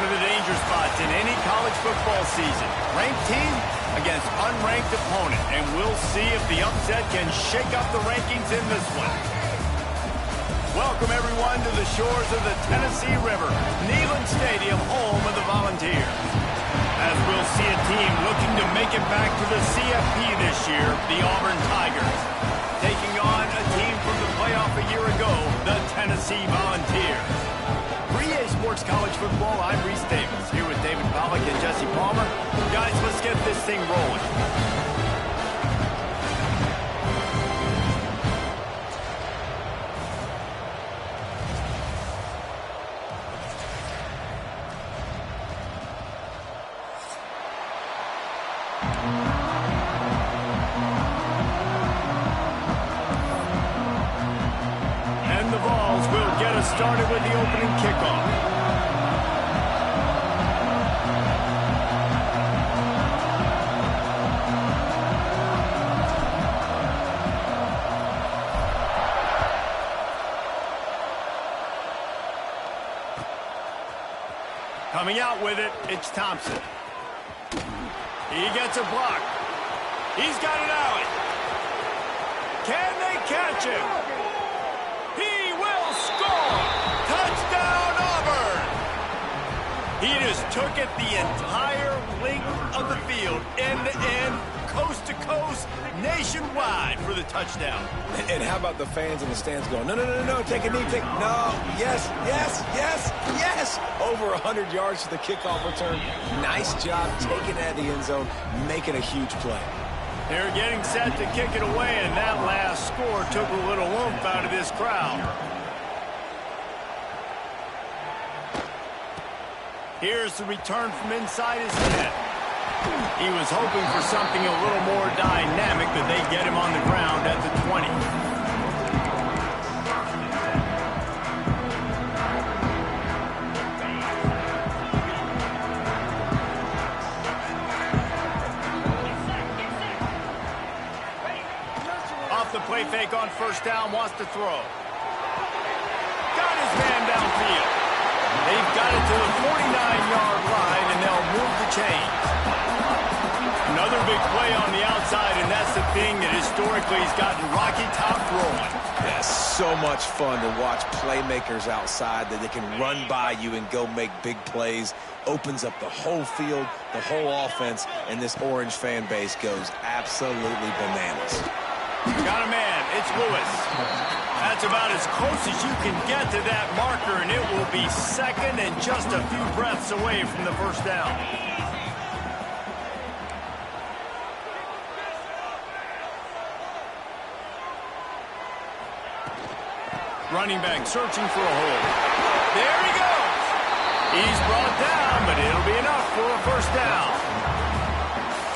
of the danger spots in any college football season. Ranked team against unranked opponent. And we'll see if the upset can shake up the rankings in this one. Welcome, everyone, to the shores of the Tennessee River. Neyland Stadium, home of the Volunteers. As we'll see a team looking to make it back to the CFP this year, the Auburn Tigers. Taking on a team from the playoff a year ago, the Tennessee Volunteers. For EA Sports College Football, I'm Reese Davis, here with David Pollack and Jesse Palmer. Guys, let's get this thing rolling. And the Vols will get us started with the opening kickoff. Coming out with it, it's Thompson. He gets a block. He's got it out. Can they catch him? He will score! Touchdown, Auburn! He just took it the entire length of the field, end-to-end, coast-to-coast, nationwide for the touchdown. And how about the fans in the stands going, no, take a knee, no, yes, over 100 yards to the kickoff return. Nice job taking that to the end zone, making a huge play. They're getting set to kick it away, and that last score took a little oomph out of this crowd. Here's the return from inside his 10. He was hoping for something a little more dynamic, but they get him on the ground at the 20. Off the play fake on first down, wants to throw. Got his man downfield. They've got it to the 49-yard line, and they'll move the chains. Another big play on the outside, and that's the thing that historically has gotten Rocky Top rolling. Yeah, so much fun to watch playmakers outside that they can run by you and go make big plays. Opens up the whole field, the whole offense, and this Orange fan base goes absolutely bananas. Got a man. It's Lewis. That's about as close as you can get to that marker, and it will be second and just a few breaths away from the first down. Running back searching for a hole. There he goes. He's brought down, but it'll be enough for a first down.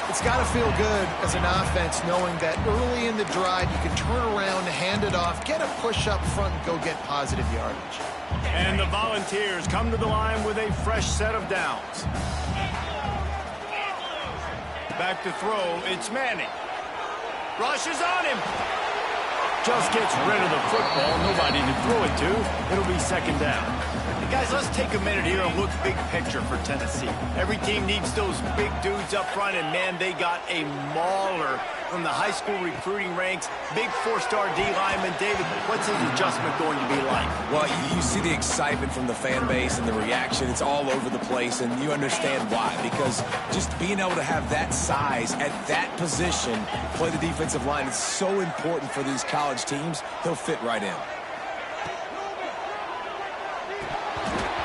It's got to feel good as an offense knowing that early in the drive you can turn around, hand it off, get a push up front, and go get positive yardage. And the Volunteers come to the line with a fresh set of downs. Back to throw, it's Manning. Rushes on him. Just gets rid of the football, nobody to throw it to. It'll be second down. Guys, let's take a minute here and look big picture for Tennessee. Every team needs those big dudes up front, and, man, they got a mauler from the high school recruiting ranks. Big four-star D lineman. David, what's his adjustment going to be like? Well, you see the excitement from the fan base and the reaction. It's all over the place, and you understand why. Because just being able to have that size at that position, play the defensive line, it's so important for these college teams. He'll fit right in.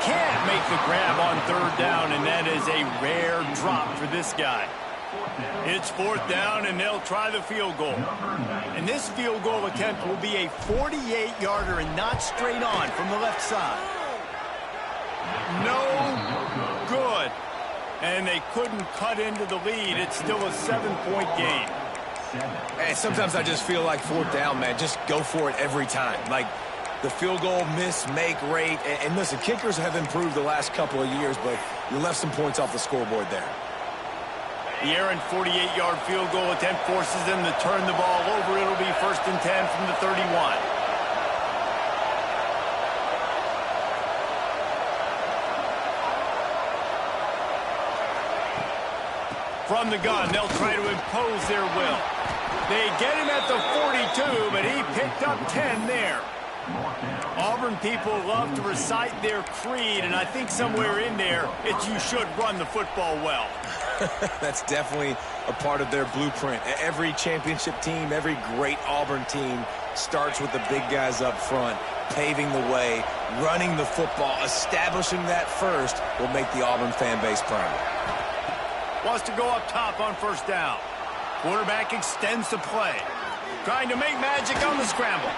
Can't make the grab on third down, and that is a rare drop for this guy. It's fourth down, and they'll try the field goal. And this field goal attempt will be a 48-yarder and not straight on from the left side. No good. And they couldn't cut into the lead. It's still a 7-point game. And sometimes I just feel like fourth down, man, just go for it every time. Like, the field goal miss, make rate. And listen, kickers have improved the last couple of years, but you left some points off the scoreboard there. The errant 48-yard field goal attempt forces them to turn the ball over. It'll be 1st and 10 from the 31. From the gun, they'll try to impose their will. They get him at the 42, but he picked up 10 there. Auburn people love to recite their creed, and I think somewhere in there, it's you should run the football well. That's definitely a part of their blueprint. Every championship team, every great Auburn team starts with the big guys up front, paving the way, running the football. Establishing that first will make the Auburn fan base proud. Wants to go up top on first down. Quarterback extends the play. Trying to make magic on the scramble.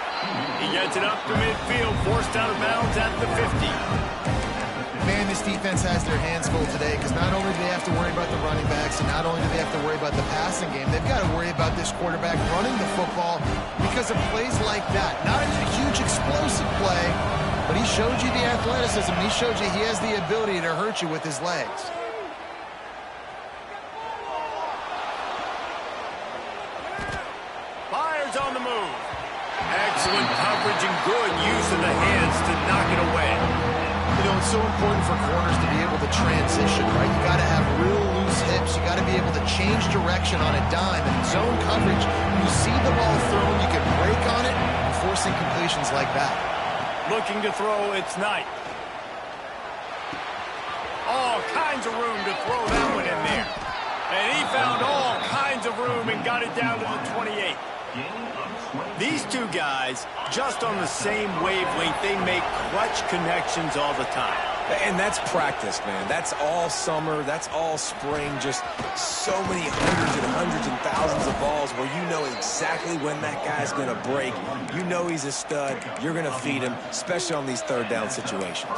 He gets it up to midfield, forced out of bounds at the 50. Man, this defense has their hands full today because not only do they have to worry about the running backs and not only do they have to worry about the passing game, they've got to worry about this quarterback running the football because of plays like that. Not a huge explosive play, but he showed you the athleticism. He showed you he has the ability to hurt you with his legs. Fires on the move. Excellent coverage and good use of the hands to knock it away. You know, it's so important for corners to be able to transition, right? You got to have real loose hips. You got to be able to change direction on a dime. And in zone coverage, when you see the ball thrown, you can break on it and force incompletions like that. Looking to throw, it's Knight. All kinds of room to throw that one in there. And he found all kinds of room and got it down to the 28. These two guys, just on the same wavelength, they make clutch connections all the time. And that's practice, man. That's all summer. That's all spring. Just so many hundreds and thousands of balls where you know exactly when that guy's going to break. You know he's a stud. You're going to feed him, especially on these third down situations.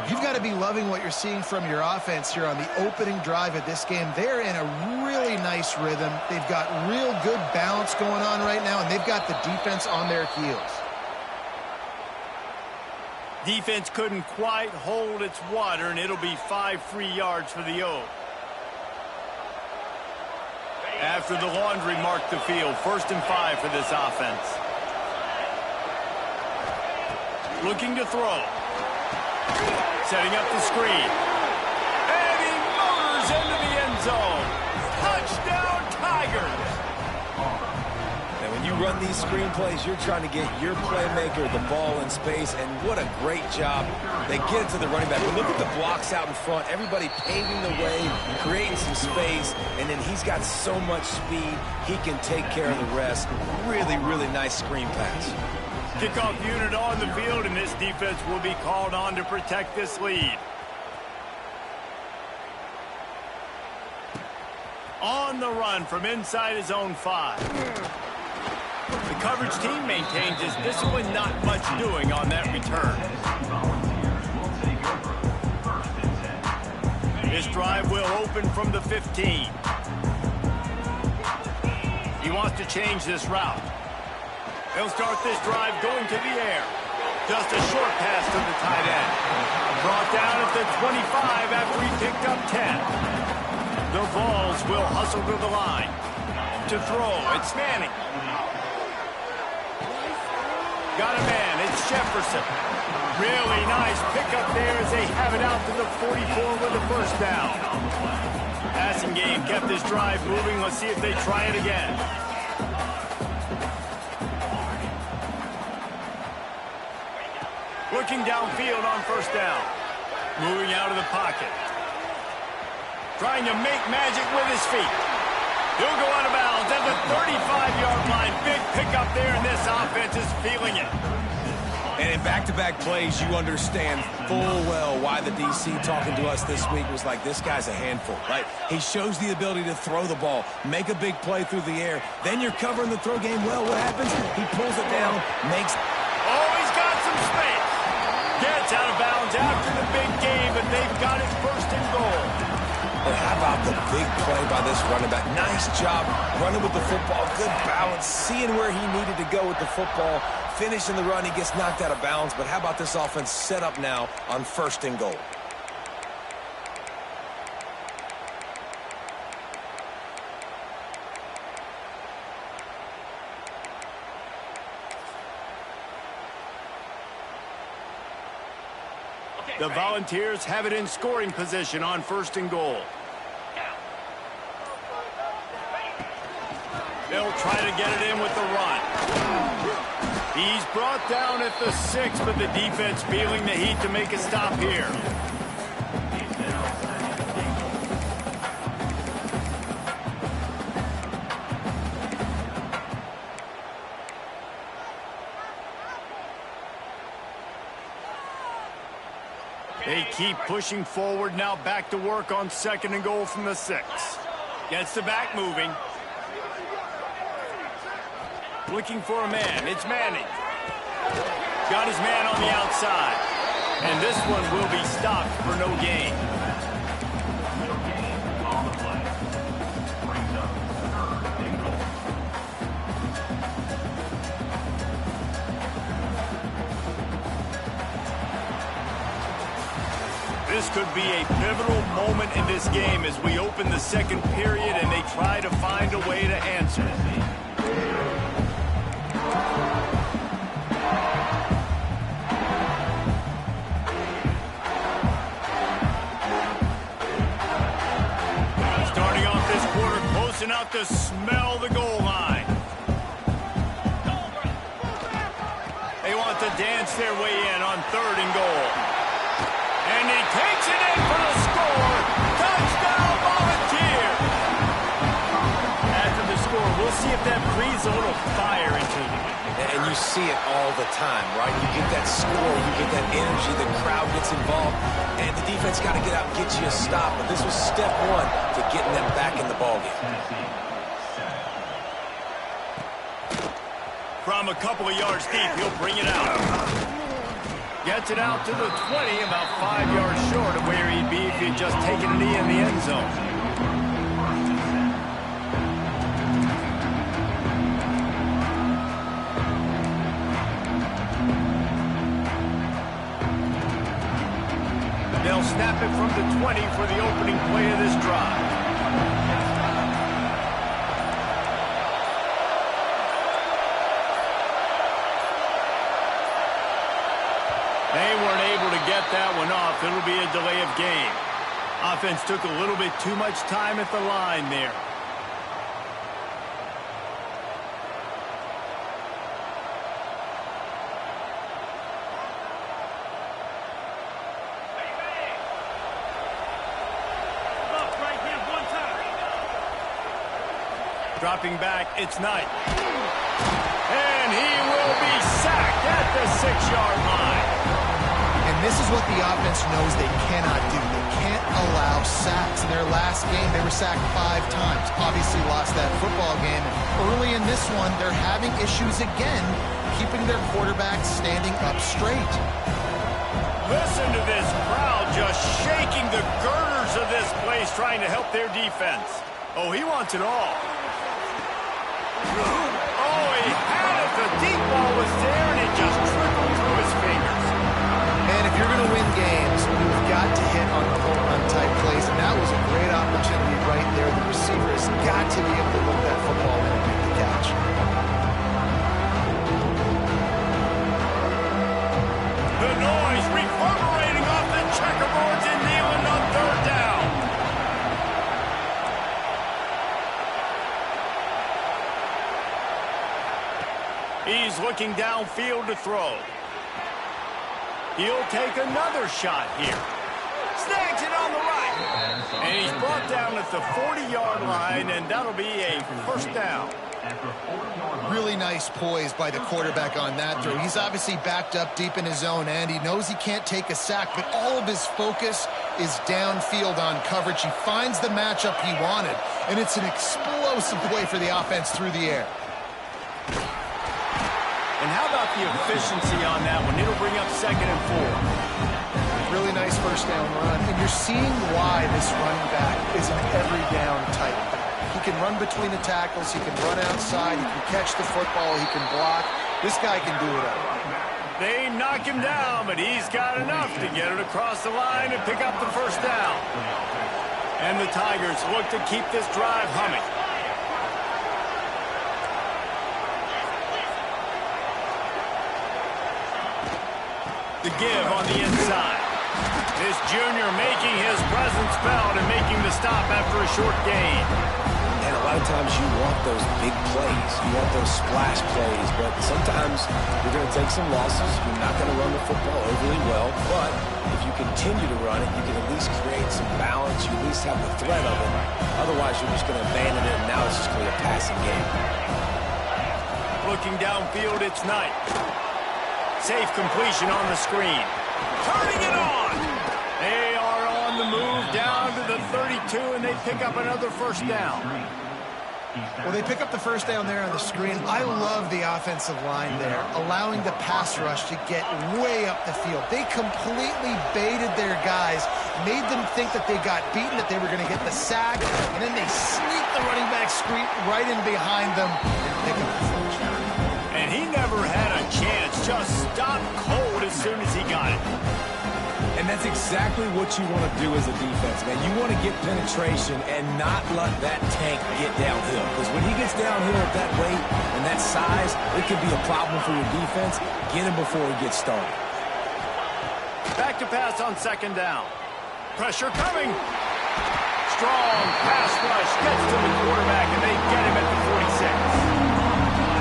You've got to be loving what you're seeing from your offense here on the opening drive of this game. They're in a really nice rhythm. They've got real good balance going on right now, and they've got the defense on their heels. Defense couldn't quite hold its water, and it'll be 5 free yards for the O. After the laundry marked the field, 1st and 5 for this offense. Looking to throw. Setting up the screen. And he motors into the end zone. Touchdown, Tigers! And when you run these screen plays, you're trying to get your playmaker the ball in space, and what a great job. They get it to the running back. But look at the blocks out in front. Everybody paving the way, creating some space, and then he's got so much speed, he can take care of the rest. Really, really nice screen pass. Kickoff unit on the field, and this defense will be called on to protect this lead. On the run from inside his own 5. The coverage team maintains his discipline, not much doing on that return. This drive will open from the 15. He wants to change this route. He'll start this drive going to the air. Just a short pass to the tight end. Brought down at the 25 after he picked up 10. The Vols will hustle to the line. To throw, it's Manning. Got a man, it's Jefferson. Really nice pickup there as they have it out to the 44 with the 1st down. Passing game kept this drive moving. Let's see if they try it again. Looking downfield on 1st down. Moving out of the pocket. Trying to make magic with his feet. He'll go out of bounds at the 35-yard line. Big pickup there, and this offense is feeling it. And in back-to-back plays, you understand full well why the DC talking to us this week was like, this guy's a handful, right? He shows the ability to throw the ball, make a big play through the air. Then you're covering the throw game well. What happens? He pulls it down, makes... Oh, he's got some space. Gets out of bounds after the big game, but they've got it 1st and goal. And how about the big play by this running back? Nice job running with the football. Good balance, seeing where he needed to go with the football. Finishing the run, he gets knocked out of bounds. But how about this offense set up now on 1st and goal? The Volunteers have it in scoring position on 1st and goal. try to get it in with the run. He's brought down at the 6, but the defense feeling the heat to make a stop here. They keep pushing forward, now back to work on 2nd and goal from the 6. Gets the back moving. Looking for a man. It's Manning. Got his man on the outside. And this one will be stopped for no gain. This could be a pivotal moment in this game as we open the 2nd period and they try to find a way to answer. Starting off this quarter close enough to smell the goal line. They want to dance their way in on 3rd and goal. And he takes it in for the score. Touchdown, Volunteer. After the score, we'll see if that breathes a little fire into them. And you see it all the time, right? You get that score, you get that energy, the crowd gets involved, and the defense got to get out and get you a stop. But this was step 1 to getting them back in the ballgame. From a couple of yards deep, he'll bring it out. Gets it out to the 20, about 5 yards short of where he'd be if he'd just taken a knee in the end zone. They'll snap it from the 20 for the opening play of this drive. They weren't able to get that one off. It'll be a delay of game. Offense took a little bit too much time at the line there. Dropping back, it's Knight. And he will be sacked at the 6-yard line. And this is what the offense knows they cannot do. They can't allow sacks. In their last game, they were sacked 5 times. Obviously lost that football game. Early in this one, they're having issues again, keeping their quarterback standing up straight. Listen to this crowd just shaking the girders of this place, trying to help their defense. Oh, he wants it all. Oh, he had it. The deep ball was there, and it just trickled through his fingers. And if you're going to win games, you've got to hit on the home run type plays, and that was a great opportunity right there. The receiver has got to be able to look that football in and make the catch. The noise reverberating off the checkerboards and kneeling on 3rd down. He's looking downfield to throw. He'll take another shot here. Snags it on the right. And he's brought down at the 40-yard line, and that'll be a 1st down. Really nice poise by the quarterback on that throw. He's obviously backed up deep in his own end. He knows he can't take a sack, but all of his focus is downfield on coverage. He finds the matchup he wanted, and it's an explosive play for the offense through the air. And how about the efficiency on that one? It'll bring up 2nd and 4. Really nice 1st down run. And you're seeing why this running back is an every down type back. He can run between the tackles. He can run outside. He can catch the football. He can block. This guy can do it all. They knock him down, but he's got enough to get it across the line and pick up the 1st down. And the Tigers look to keep this drive humming. The give on the inside. This junior making his presence felt and making the stop after a short gain. And a lot lot of times you want those big plays. You want those splash plays, but sometimes you're going to take some losses. You're not going to run the football overly well, but if you continue to run it, you can at least create some balance. You at least have the threat of it. Otherwise, you're just going to abandon it, and now it's just going to be a passing game. Looking downfield, it's Knight. Safe completion on the screen. Turning it on! They are on the move down to the 32, and they pick up another first down. Well, they pick up the first down there on the screen. I love the offensive line there, allowing the pass rush to get way up the field. They completely baited their guys, made them think that they got beaten, that they were going to get the sack, and then they sneak the running back screen right in behind them and pick up the first down. And he never had a chance, just stopped cold as soon as he got it. And that's exactly what you want to do as a defense, man. You want to get penetration and not let that tank get downhill. Because when he gets downhill at that weight and that size, it could be a problem for your defense. Get him before he gets started. Back to pass on second down. Pressure coming. Strong pass rush gets to the quarterback, and they get him at the 46.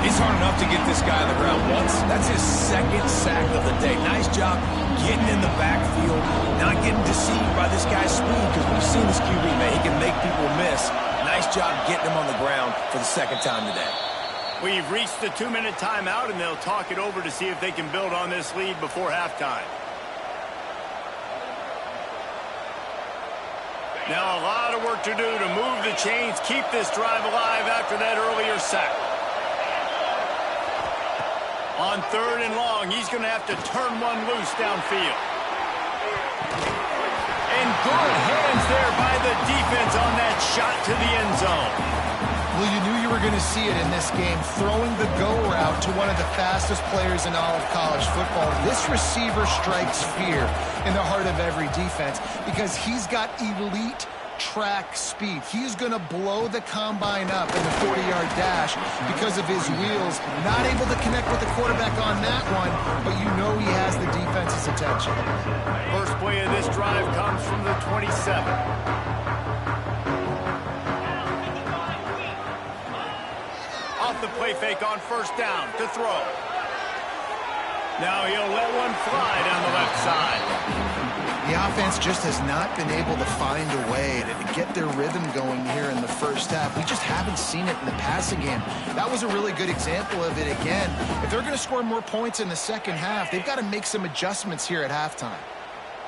It's hard enough to get this guy on the ground once. That's his second sack of the day. Nice job getting in the backfield, not getting deceived by this guy's speed, because we've seen this QB, man. He can make people miss. Nice job getting him on the ground for the second time today. We've reached the 2-minute timeout, and they'll talk it over to see if they can build on this lead before halftime. Now a lot of work to do to move the chains, keep this drive alive after that earlier sack. On third and long, he's going to have to turn one loose downfield. And good hands there by the defense on that shot to the end zone. Well, you knew you were going to see it in this game, throwing the go route to one of the fastest players in all of college football. This receiver strikes fear in the heart of every defense because he's got elite track speed. He's going to blow the combine up in the 40-yard dash because of his wheels. Not able to connect with the quarterback on that one, but you know he has the defense's attention. First play of this drive comes from the 27. Off the play fake on first down to throw. Now he'll let one fly down the left side. The offense just has not been able to find a way to get their rhythm going here in the first half. We just haven't seen it in the passing game. That was a really good example of it again. If they're going to score more points in the second half, they've got to make some adjustments here at halftime.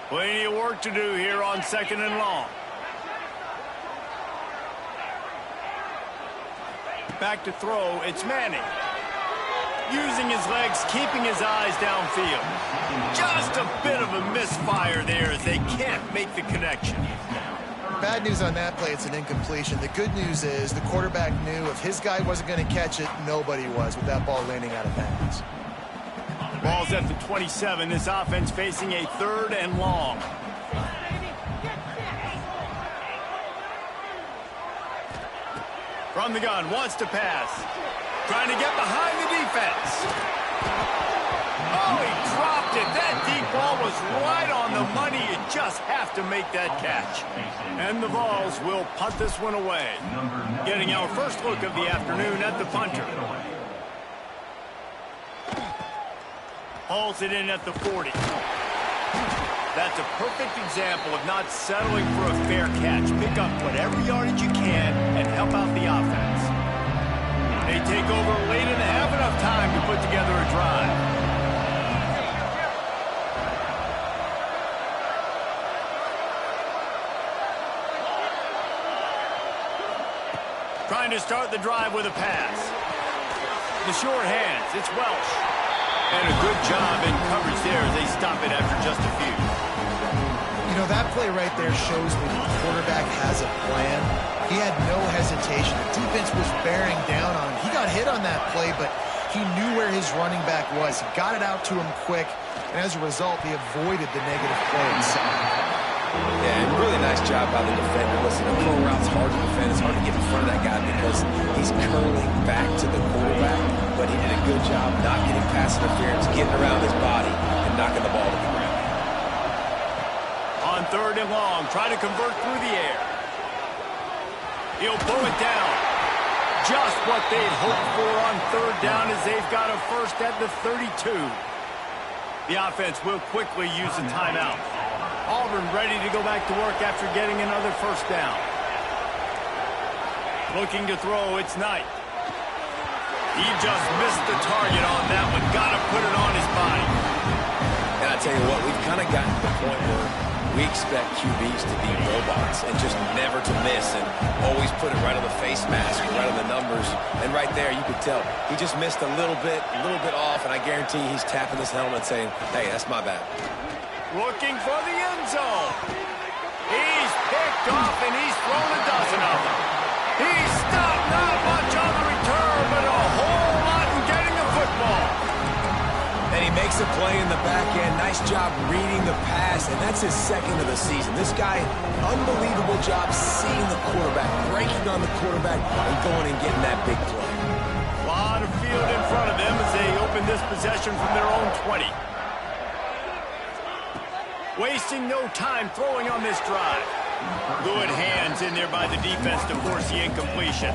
Plenty of work to do here on second and long. Back to throw, it's Manning. Using his legs, keeping his eyes downfield. Just a bit of a misfire there as they can't make the connection. Bad news on that play, it's an incompletion. The good news is the quarterback knew if his guy wasn't going to catch it, nobody was with that ball landing out of bounds. Ball's at the 27. This offense facing a third and long. From the gun, wants to pass. Trying to get behind the defense. Oh, he dropped it. That deep ball was right on the money. You just have to make that catch. And the Vols will punt this one away. Getting our first look of the afternoon at the punter. Hauls it in at the 40. That's a perfect example of not settling for a fair catch. Pick up whatever yardage you can and help out the offense. They take over late and have enough time to put together a drive. Trying to start the drive with a pass. The short hands, it's Welsh. And a good job in coverage there as they stop it after just a few. You know, that play right there shows me the quarterback has a plan. He had no hesitation. The defense was bearing down on him. He got hit on that play, but he knew where his running back was. He got it out to him quick, and as a result, he avoided the negative play inside. Yeah, and really nice job by the defender. Listen, a curl route's hard to defend. It's hard to get in front of that guy because he's curling back to the quarterback, but he did a good job not getting pass interference, getting around his body, and knocking the ball to the ground. On third and long, try to convert through the air. He'll pull it down. Just what they'd hoped for on third down as they've got a first at the 32. The offense will quickly use a timeout. Auburn ready to go back to work after getting another first down. Looking to throw, it's Knight. He just missed the target on that one. Got to put it on his body. And I tell you what, we've kind of gotten to the point where we expect QBs to be robots and just never to miss and always put it right on the face mask or right on the numbers. And right there, you could tell he just missed a little bit off, and I guarantee he's tapping his helmet saying, hey, that's my bad. Looking for the end zone. He's picked off, and he's thrown a dozen of them. He's stopped, not much on the return, but a whole lot in getting the football. And he makes a play in the back end. Nice job reading the pass, and that's his second of the season. This guy, unbelievable job seeing the quarterback, breaking on the quarterback, and going and getting that big play. A lot of field in front of them as they open this possession from their own 20. Wasting no time throwing on this drive. Good hands in there by the defense to force the incompletion.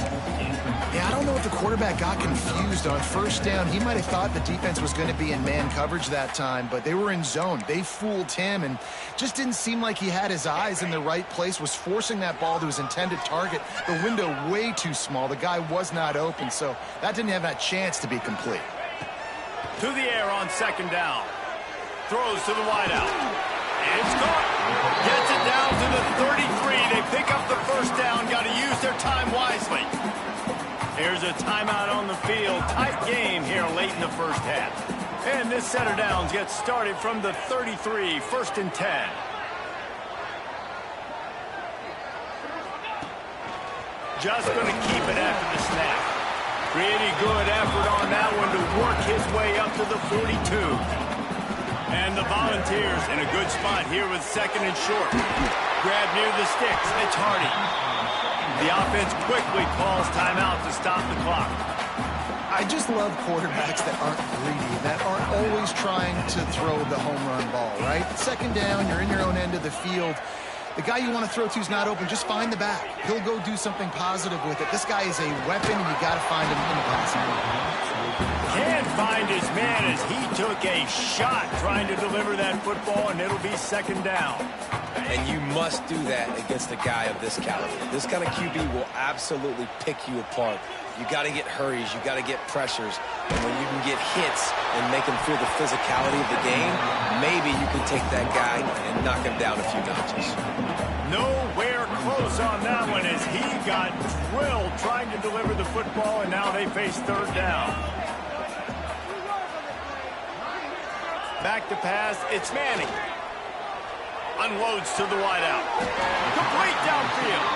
Yeah, I don't know if the quarterback got confused on first down. He might have thought the defense was going to be in man coverage that time, but they were in zone. They fooled him and just didn't seem like he had his eyes in the right place, was forcing that ball to his intended target. The window way too small. The guy was not open, so that didn't have that chance to be complete. To the air on second down. Throws to the wideout. And it's caught. Gets it down to the 33. They pick up the first down. Got to use their time wisely. Here's a timeout on the field. Tight game here late in the first half. And this set of downs gets started from the 33, first and 10. Just going to keep it after the snap. Pretty good effort on that one to work his way up to the 42. And the Volunteers in a good spot here with second and short. Grab near the sticks. It's Hardy. The offense quickly calls timeout to stop the clock. I just love quarterbacks that aren't greedy, that aren't always trying to throw the home run ball, right? Second down, you're in your own end of the field. The guy you want to throw to is not open. Just find the back. He'll go do something positive with it. This guy is a weapon, and you got to find him in the passing game. Can't find his man as he took a shot trying to deliver that football, and it'll be second down. And you must do that against a guy of this caliber. This kind of QB will absolutely pick you apart. You got to get hurries. You got to get pressures. And when you can get hits and make him feel the physicality of the game, maybe you can take that guy and knock him down a few notches. Nowhere close on that one as he got drilled trying to deliver the football, and now they face third down. Back to pass, it's Manning. Unloads to the wideout. Complete downfield.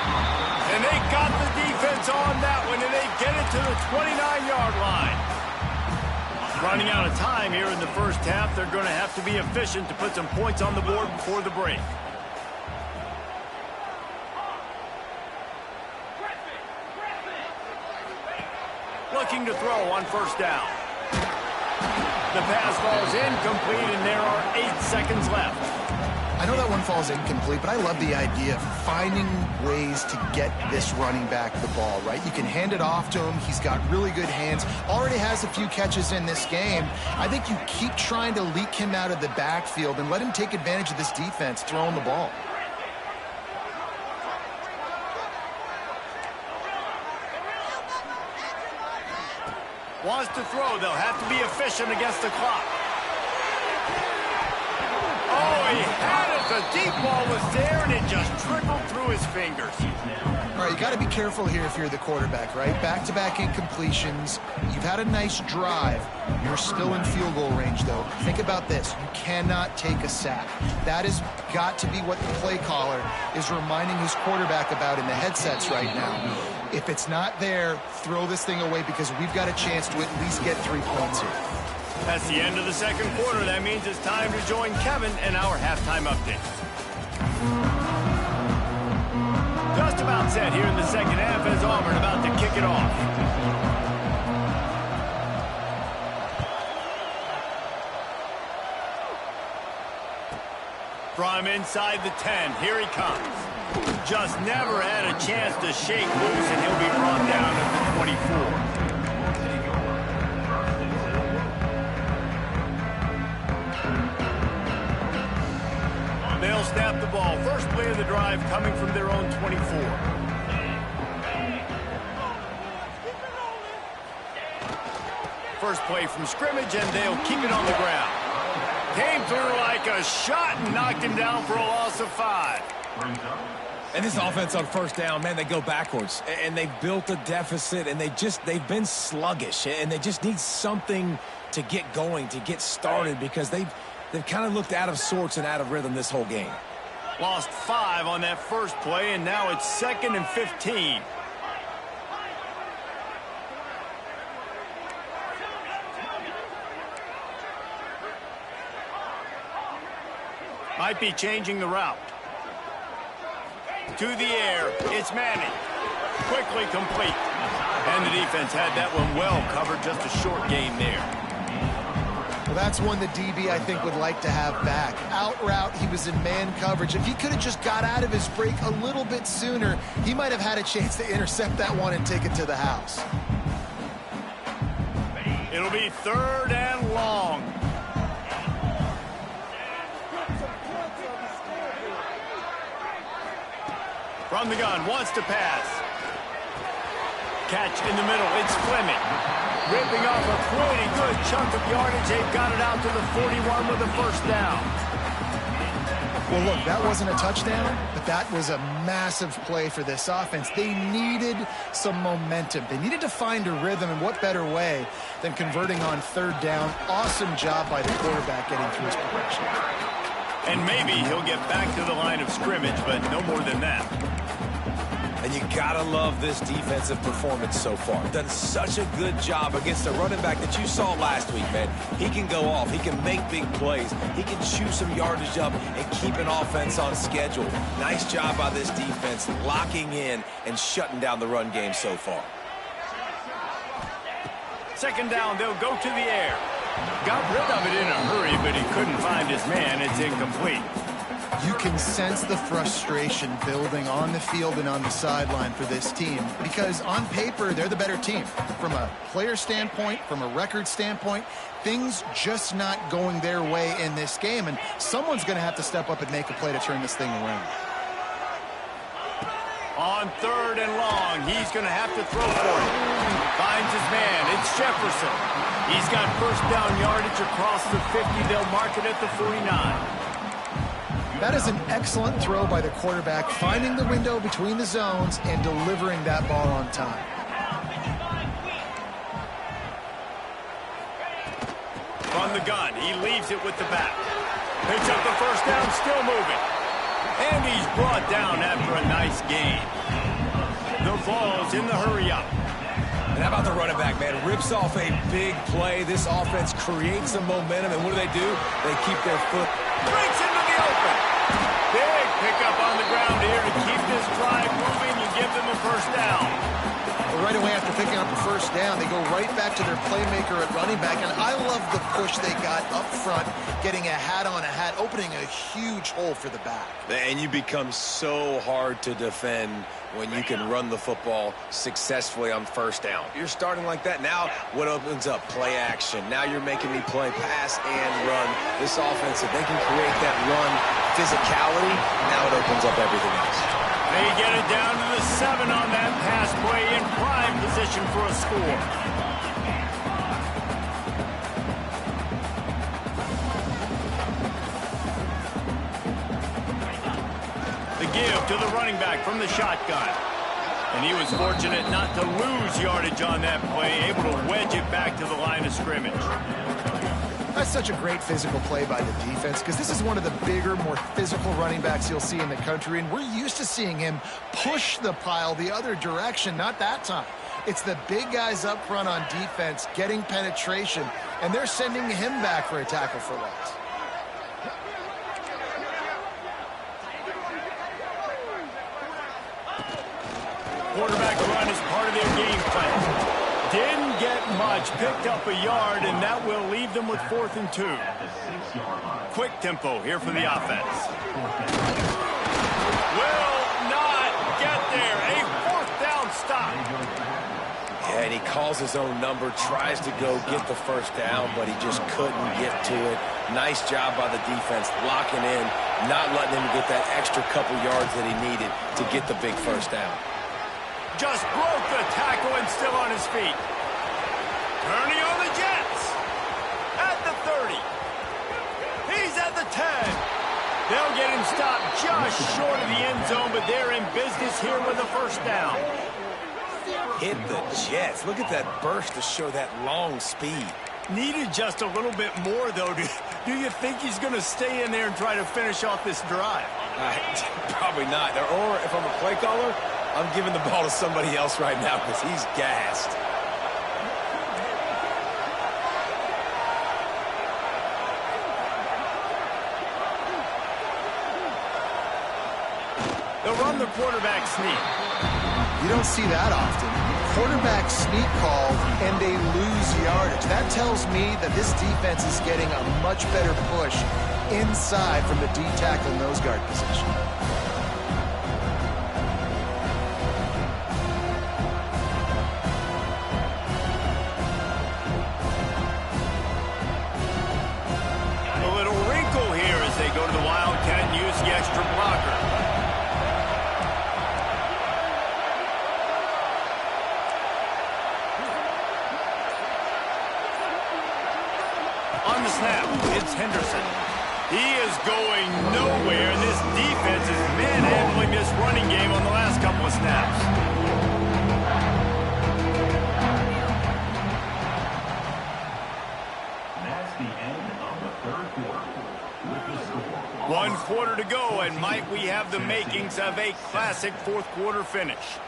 And they got the defense on that one, and they get it to the 29-yard line. Running out of time here in the first half. They're going to have to be efficient to put some points on the board before the break. Looking to throw on first down. The pass falls incomplete, and there are 8 seconds left. I know that one falls incomplete, but I love the idea of finding ways to get this running back the ball, right? You can hand it off to him. He's got really good hands. Already has a few catches in this game. I think you keep trying to leak him out of the backfield and let him take advantage of this defense throwing the ball. Wants to throw. They'll have to be efficient against the clock. Oh, he had it. The deep ball was there, and it just trickled through his fingers. All right, you got to be careful here if you're the quarterback, right? Back-to-back incompletions. You've had a nice drive. You're still in field goal range, though. Think about this. You cannot take a sack. That has got to be what the play caller is reminding his quarterback about in the headsets right now. If it's not there, throw this thing away because we've got a chance to at least get 3 points here. That's the end of the second quarter. That means it's time to join Kevin in our halftime update. Just about set here in the second half as Auburn about to kick it off. From inside the 10, here he comes. Just never had a chance to shake loose, and he'll be brought down at the 25. drive coming from their own 24. First play from scrimmage, and they'll keep it on the ground. Came through like a shot and knocked him down for a loss of 5. And this offense on first down, man, they go backwards. And they've built a deficit, and they've been sluggish. And they just need something to get going, to get started, because they've kind of looked out of sorts and out of rhythm this whole game. Lost 5 on that first play, and now it's 2nd and 15. Might be changing the route. To the air, it's Manning. Quickly complete. And the defense had that one well covered, just a short gain there. Well, that's one the DB, I think, would like to have back. Out route, he was in man coverage. If he could have just got out of his break a little bit sooner, he might have had a chance to intercept that one and take it to the house. It'll be 3rd and long. From the gun, wants to pass. Catch in the middle, it's Fleming. Ripping off a pretty good chunk of yardage. They've got it out to the 41 with a first down. Well, look, that wasn't a touchdown, but that was a massive play for this offense. They needed some momentum. They needed to find a rhythm, and what better way than converting on 3rd down. Awesome job by the quarterback getting through his progression. And maybe he'll get back to the line of scrimmage, but no more than that. And you gotta love this defensive performance so far. Done such a good job against the running back that you saw last week, man. He can go off. He can make big plays. He can chew some yardage up and keep an offense on schedule. Nice job by this defense locking in and shutting down the run game so far. 2nd down, they'll go to the air. Got rid of it in a hurry, but he couldn't find his man. It's incomplete. You can sense the frustration building on the field and on the sideline for this team, because on paper, they're the better team. From a player standpoint, from a record standpoint, things just not going their way in this game, and someone's going to have to step up and make a play to turn this thing around. On 3rd and long, he's going to have to throw for it. Finds his man. It's Jefferson. He's got first down yardage across the 50. They'll mark it at the 49. That is an excellent throw by the quarterback, finding the window between the zones and delivering that ball on time. From the gun, he leaves it with the back. Picks up the first down, still moving. And he's brought down after a nice gain. The ball's in the hurry-up. And how about the running back, man? Rips off a big play. This offense creates some momentum, and what do? They keep their foot. Breaks into the open. Big pickup on the ground here to keep this drive moving and give them a first down. Well, right away after picking up the first down, they go right back to their playmaker at running back, and I love the push they got up front, getting a hat on a hat, opening a huge hole for the back. And you become so hard to defend when you can run the football successfully on first down. You're starting like that. Now what opens up? Play action. Now you're making me play pass and run. This offense, if they can create that run physicality, now it opens up everything else. They get it down to the 7 on that pass play, in prime position for a score. The give to the running back from the shotgun. And he was fortunate not to lose yardage on that play, able to wedge it back to the line of scrimmage. That's such a great physical play by the defense, because this is one of the bigger, more physical running backs you'll see in the country, and we're used to seeing him push the pile the other direction. Not that time. It's the big guys up front on defense getting penetration, and they're sending him back for a tackle for loss. Quarterback run is part of their game plan. Didn't get much, picked up a yard, and that will leave them with 4th and 2. Quick tempo here for the offense. Will not get there. A 4th down stop. Yeah, and he calls his own number, tries to go get the first down, but he just couldn't get to it. Nice job by the defense, locking in not letting him get that extra couple yards that he needed to get the big first down. Just broke the tackle and still on his feet. Turning on the Jets. At the 30. He's at the 10. They'll get him stopped just short of the end zone, but they're in business here with a first down. Hit the Jets. Look at that burst to show that long speed. Needed just a little bit more, though. Do you think he's going to stay in there and try to finish off this drive? Probably not. Or if I'm a play caller, I'm giving the ball to somebody else right now because he's gassed. They'll run the quarterback sneak. You don't see that often. Quarterback sneak called, and they lose yardage. That tells me that this defense is getting a much better push inside from the D tackle nose guard position. A little wrinkle here as they go to the Wildcat and use the extra blocker. On the snap, it's Henderson. He is going nowhere, and this defense is manhandling this running game on the last couple of snaps. That's the end of the third quarter. With the score. 1 quarter to go, and might we have the makings of a classic fourth quarter finish.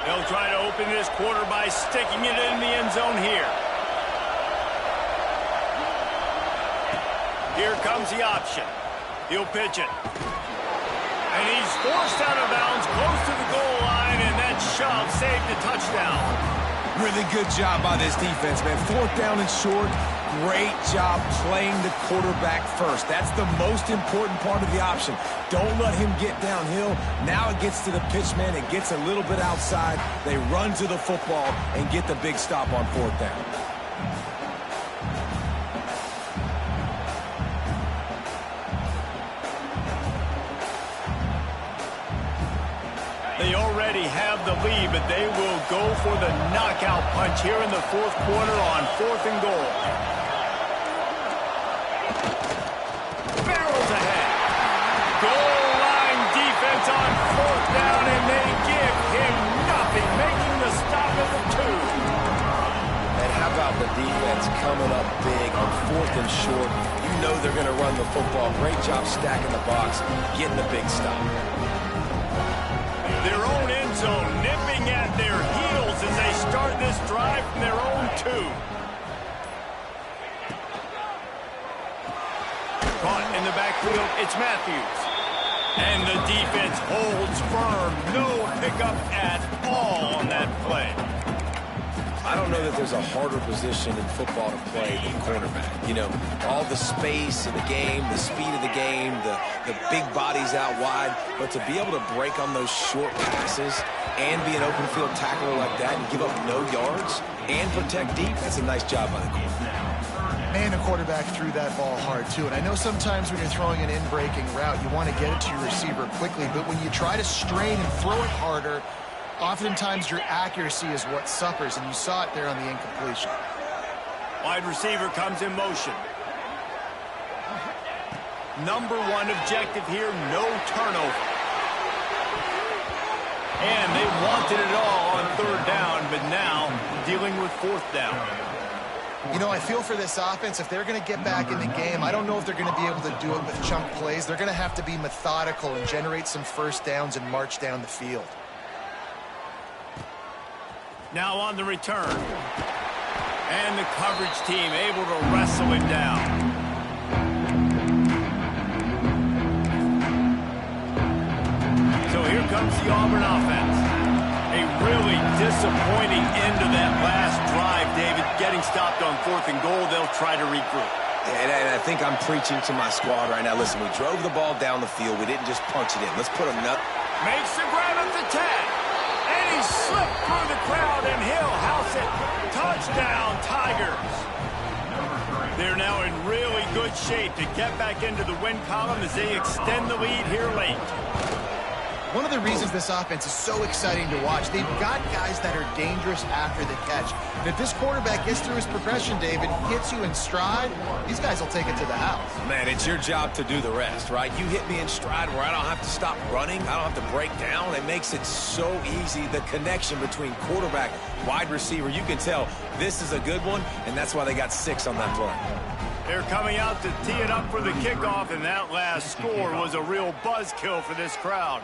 They'll try to open this quarter by sticking it in the end zone here. Here comes the option. He'll pitch it. And he's forced out of bounds close to the goal line, and that shove saved a touchdown. Really good job by this defense, man. 4th down and short. Great job playing the quarterback first. That's the most important part of the option. Don't let him get downhill. Now it gets to the pitch man. It gets a little bit outside. They run to the football and get the big stop on 4th down. They already have the lead, but they will go for the knockout punch here in the fourth quarter on 4th and goal. Barrels ahead. Goal line defense on 4th down, and they give him nothing, making the stop at the 2. And how about the defense coming up big on 4th and short? You know they're going to run the football. Great job stacking the box, getting the big stop. Their own end zone nipping at their heels as they start this drive from their own 2. Caught in the backfield, it's Matthews. And the defense holds firm. No pickup at all on that play. I don't know that there's a harder position in football to play than cornerback. You know, all the space in the game, the speed of the game, the big bodies out wide. But to be able to break on those short passes and be an open field tackler like that and give up no yards and protect deep, that's a nice job by the cornerback. Man, the quarterback threw that ball hard, too. And I know sometimes when you're throwing an in-breaking route, you want to get it to your receiver quickly. But when you try to strain and throw it harder, oftentimes your accuracy is what suffers, and you saw it there on the incompletion. Wide receiver comes in motion. Number 1 objective here, no turnover. And they wanted it all on 3rd down, but now dealing with 4th down. You know, I feel for this offense, if they're going to get back in the game, I don't know if they're going to be able to do it with chunk plays. They're going to have to be methodical and generate some first downs and march down the field. Now on the return. And the coverage team able to wrestle him down. So here comes the Auburn offense. A really disappointing end to that last drive, David. Getting stopped on 4th and goal, they'll try to regroup. And I think I'm preaching to my squad right now. Listen, we drove the ball down the field. We didn't just punch it in. Let's put Makes the grab at the 10. And he slipped through the crowd, and he'll house it. Touchdown, Tigers. They're now in really good shape to get back into the win column as they extend the lead here late. One of the reasons this offense is so exciting to watch, they've got guys that are dangerous after the catch. And if this quarterback gets through his progression, David, hits you in stride, these guys will take it to the house. Man, it's your job to do the rest, right? You hit me in stride where I don't have to stop running. I don't have to break down. It makes it so easy. The connection between quarterback, wide receiver, you can tell this is a good one, and that's why they got 6 on that play. They're coming out to tee it up for the kickoff, and that last score was a real buzzkill for this crowd.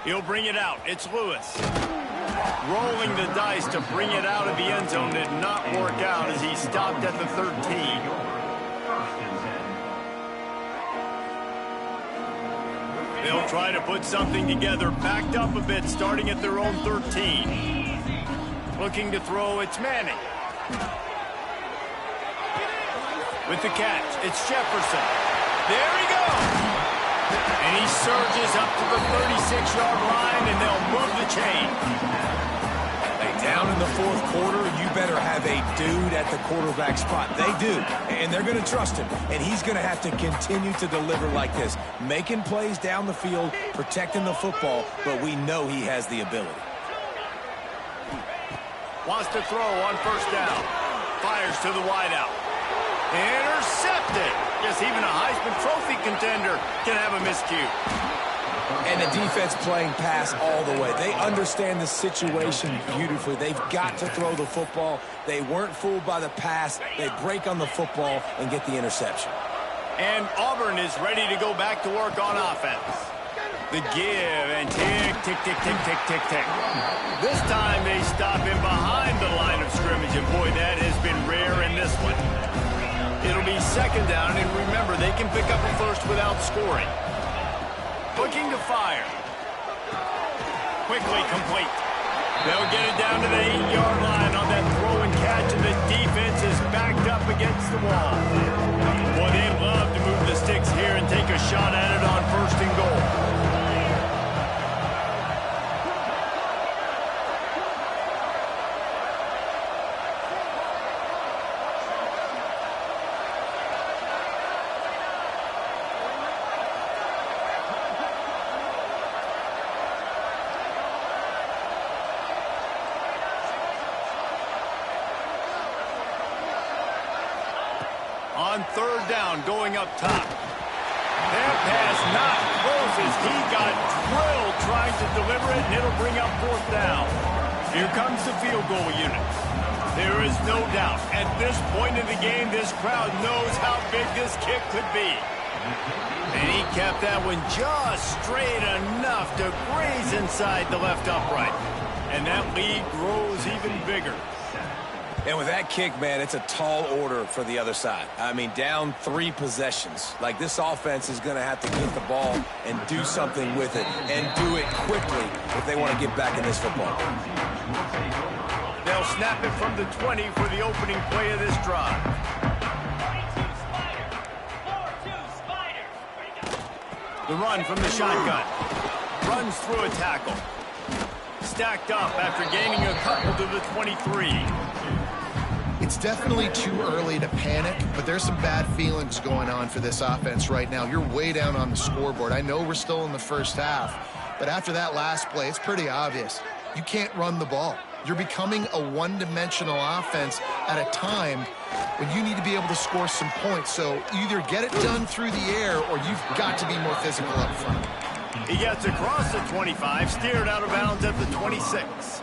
He'll bring it out. It's Lewis. Rolling the dice to bring it out of the end zone did not work out as he stopped at the 13. They'll try to put something together, backed up a bit, starting at their own 13. Looking to throw, it's Manning. With the catch, it's Jefferson. There he goes. And he surges up to the 36-yard line, and they'll move the chain. Hey, down in the fourth quarter, you better have a dude at the quarterback spot. They do, and they're going to trust him. And he's going to have to continue to deliver like this, making plays down the field, protecting the football, but we know he has the ability. Wants to throw on first down. Fires to the wideout. Intercepted. Yes, even a Heisman Trophy contender can have a miscue. And the defense playing pass all the way. They understand the situation beautifully. They've got to throw the football. They weren't fooled by the pass. They break on the football and get the interception. And Auburn is ready to go back to work on offense. The give and tick, tick, tick, tick, tick, tick, tick. This time they stop him behind the line of scrimmage, and boy, that has been rare in this one. It'll be second down, and remember, they can pick up a first without scoring. Looking to fire. Quickly complete. They'll get it down to the 8-yard line on that throw and catch, and the defense is backed up against the wall. Boy, they'd love to move the sticks here and take a shot at it on first and goal. On third down, going up top. That pass not close as he got drilled trying to deliver it, and it'll bring up fourth down. Here comes the field goal unit. There is no doubt, at this point in the game, this crowd knows how big this kick could be. And he kept that one just straight enough to graze inside the left upright. And that lead grows even bigger. And with that kick, man, it's a tall order for the other side. I mean, down 3 possessions. Like, this offense is going to have to get the ball and do something with it, and do it quickly if they want to get back in this football. They'll snap it from the 20 for the opening play of this drive. The run from the shotgun. Runs through a tackle. Stacked up after gaining a couple to the 23. It's definitely too early to panic, but there's some bad feelings going on for this offense right now. You're way down on the scoreboard. I know we're still in the first half, but after that last play, it's pretty obvious. You can't run the ball. You're becoming a one-dimensional offense at a time when you need to be able to score some points. So either get it done through the air or you've got to be more physical up front. He gets across the 25, steered out of bounds at the 26.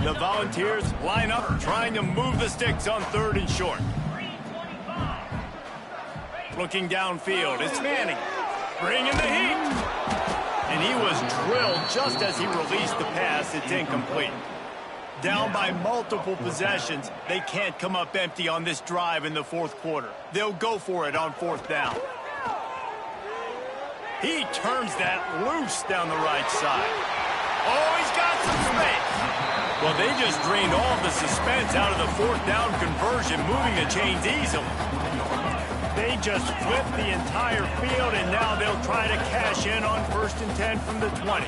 The Volunteers line up, trying to move the sticks on third and short. Looking downfield, it's Manning. Bringing the heat. And he was drilled just as he released the pass. It's incomplete. Down by multiple possessions, they can't come up empty on this drive in the fourth quarter. They'll go for it on fourth down. He turns that loose down the right side. Oh, he's got some space. Well, they just drained all the suspense out of the fourth down conversion, moving the chains easily. They just flipped the entire field, and now they'll try to cash in on 1st and 10 from the 20.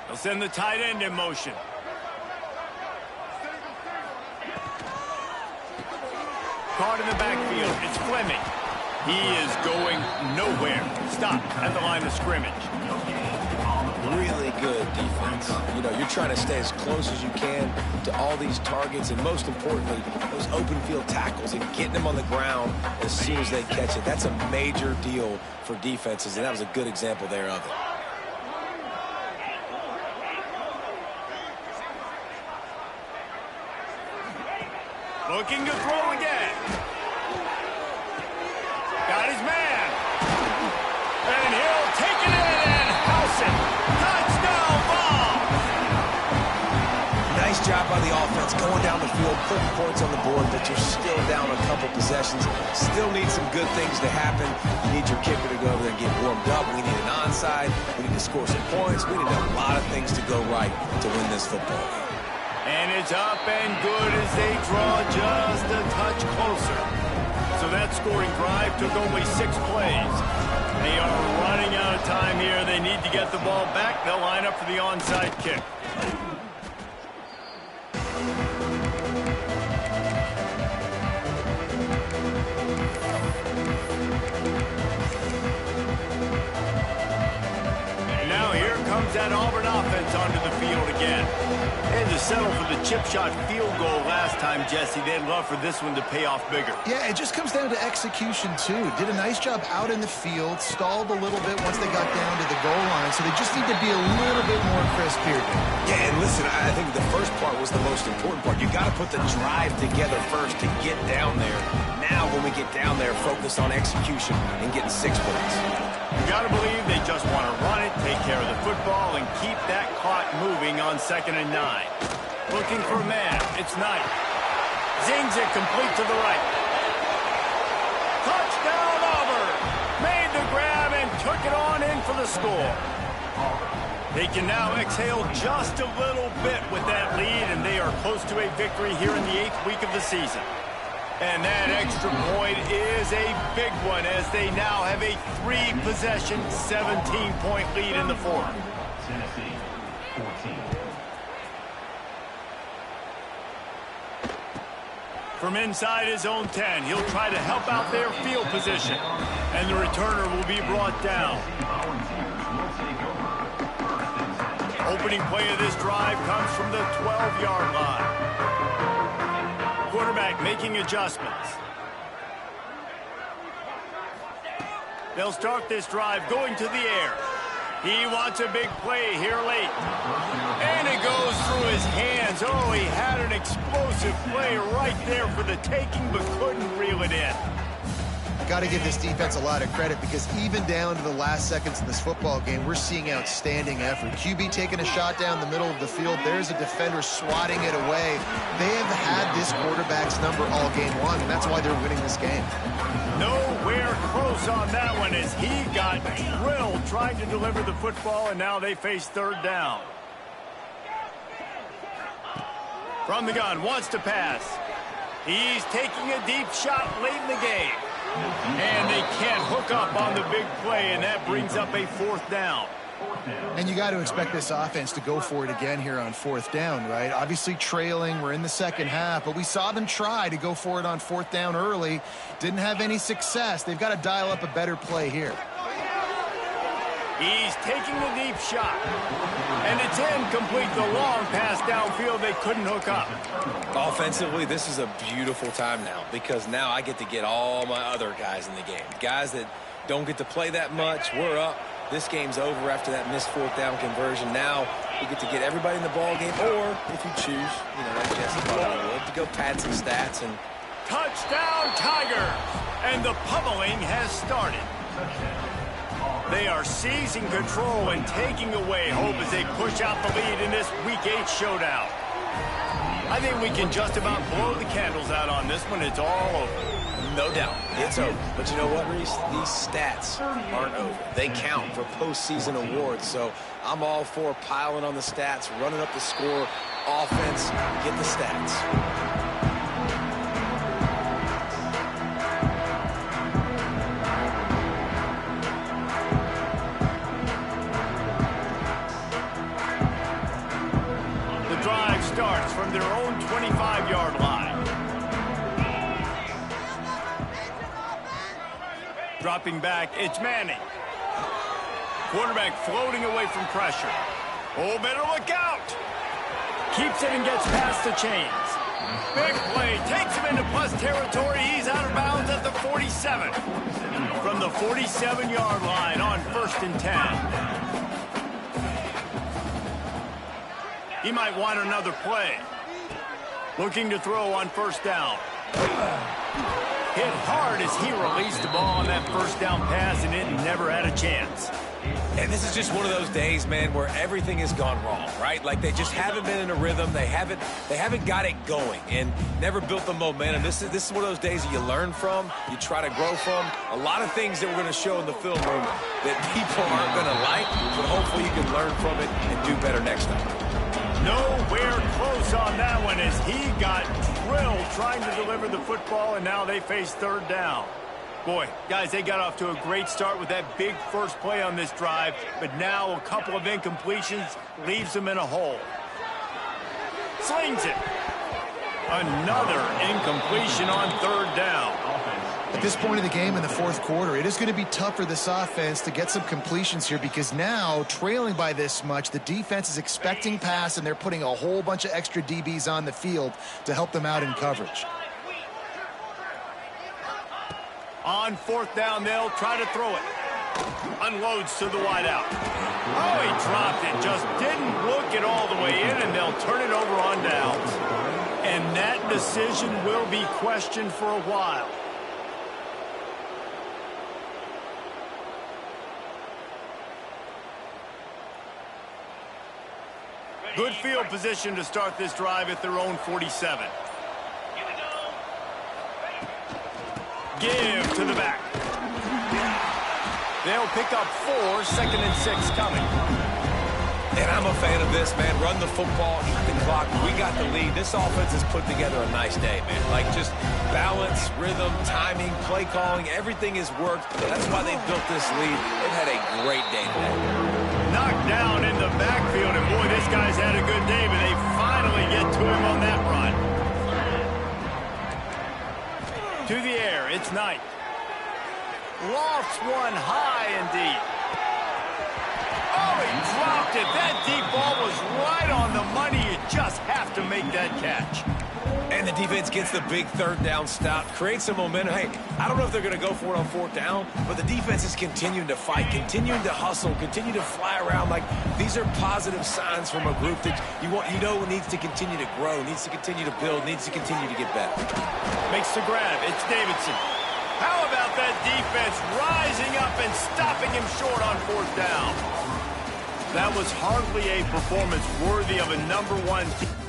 They'll send the tight end in motion. Caught in the backfield. It's Fleming. He is going nowhere. Stop at the line of scrimmage. Really good defense. You know, you're trying to stay as close as you can to all these targets, and most importantly, those open field tackles and getting them on the ground as soon as they catch it. That's a major deal for defenses, and that was a good example there of it. Looking to throw again. Got his man. And he'll take it in and house it. Touchdown ball. Nice job by the offense going down the field, putting points on the board, but you're still down a couple possessions. Still need some good things to happen. You need your kicker to go over there and get warmed up. We need an onside. We need to score some points. We need a lot of things to go right to win this football game. And it's up and good as they draw just a touch closer. So that scoring drive took only 6 plays. They are running out of time here. They need to get the ball back. They'll line up for the onside kick. Now here comes that Auburn offense onto the field again. They had to settle for the chip shot field goal last time, Jesse. They'd love for this one to pay off bigger. Yeah, it just comes down to execution, too. Did a nice job out in the field, stalled a little bit once they got down to the goal line, so they just need to be a little bit more crisp here. Yeah, and listen, I think the first part was the most important part. You got to put the drive together first to get down there. Now, when we get down there, focus on execution and getting 6 points. You got to believe they just want to run it, take care of the football, and keep that clock moving on 2nd and 9. Looking for a man. It's Knight. Zings it complete to the right. Touchdown, Auburn! Made the grab and took it on in for the score. They can now exhale just a little bit with that lead, and they are close to a victory here in the 8th week of the season. And that extra point is a big one as they now have a 3-possession, 17-point lead in the 4th. Tennessee, 14. From inside his own 10, he'll try to help out their field position. And the returner will be brought down. Opening play of this drive comes from the 12-yard line. Quarterback making adjustments. They'll start this drive going to the air. He wants a big play here late. And it goes through his hands. Oh, he had an explosive play right there for the taking, but couldn't reel it in. Got to give this defense a lot of credit because even down to the last seconds in this football game, we're seeing outstanding effort. QB taking a shot down the middle of the field. There's a defender swatting it away. They have had this quarterback's number all game long, and that's why they're winning this game. Nowhere close on that one as he got drilled trying to deliver the football, and now they face 3rd down. From the gun, wants to pass. He's taking a deep shot late in the game. And they can't hook up on the big play, and that brings up a 4th down. And you got to expect this offense to go for it again here on 4th down, right? Obviously trailing, we're in the 2nd half, but we saw them try to go for it on 4th down early. Didn't have any success. They've got to dial up a better play here. He's taking the deep shot. And it's incomplete. The long pass downfield, they couldn't hook up. Offensively, this is a beautiful time now because now I get to get all my other guys in the game. Guys that don't get to play that much, we're up. This game's over after that missed 4th down conversion. Now we get to get everybody in the ball game, or if you choose, you know, like Jesse probably would, to go pad some stats. And touchdown, Tigers! And the pummeling has started. They are seizing control and taking away hope as they push out the lead in this Week 8 showdown. I think we can just about blow the candles out on this one. It's all over. No doubt, it's over. But you know what, Reese? These stats aren't over. They count for postseason awards. So I'm all for piling on the stats, running up the score, offense, get the stats. Starts from their own 25-yard line. Dropping back, it's Manning. Quarterback floating away from pressure. Oh, better look out. Keeps it and gets past the chains. Big play, takes him into plus territory. He's out of bounds at the 47. From the 47-yard line on 1st and 10. He might want another play. Looking to throw on 1st down. Hit hard as he released the ball on that 1st down pass, and it never had a chance. And this is just one of those days, man, where everything has gone wrong, right? Like they just haven't been in a rhythm. They haven't got it going and never built the momentum. This is one of those days that you learn from, you try to grow from. A lot of things that we're going to show in the film room that people aren't going to like, but hopefully you can learn from it and do better next time. Nowhere close on that one as he got drilled trying to deliver the football, and now they face 3rd down. Boy, guys, they got off to a great start with that big first play on this drive, but now a couple of incompletions leaves them in a hole. Slings it. Another incompletion on 3rd down. At this point of the game in the 4th quarter, it is going to be tough for this offense to get some completions here because now, trailing by this much, the defense is expecting pass, and they're putting a whole bunch of extra DBs on the field to help them out in coverage. On 4th down, they'll try to throw it. Unloads to the wideout. Oh, he dropped it. Just didn't look it all the way in, and they'll turn it over on downs. And that decision will be questioned for a while. Good field position to start this drive at their own 47. Give to the back. They'll pick up 4, 2nd and 6 coming. And I'm a fan of this, man. Run the football, eat the clock. We got the lead. This offense has put together a nice day, man. Like just balance, rhythm, timing, play calling, everything has worked. That's why they built this lead. They've had a great day today. Knocked down in the backfield, and boy, this guy's had a good day, but they finally get to him on that run. To the air, it's Knight. Lofts one high and deep. Oh, he dropped it. That deep ball was right on the money. You just have to make that catch. And the defense gets the big 3rd down stop, creates some momentum. Hey, I don't know if they're going to go for it on 4th down, but the defense is continuing to fight, continuing to hustle, continue to fly around. Like these are positive signs from a group that you know needs to continue to grow, needs to continue to build, needs to continue to get better. Makes the grab. It's Davidson. How about that defense rising up and stopping him short on 4th down? That was hardly a performance worthy of a #1 team.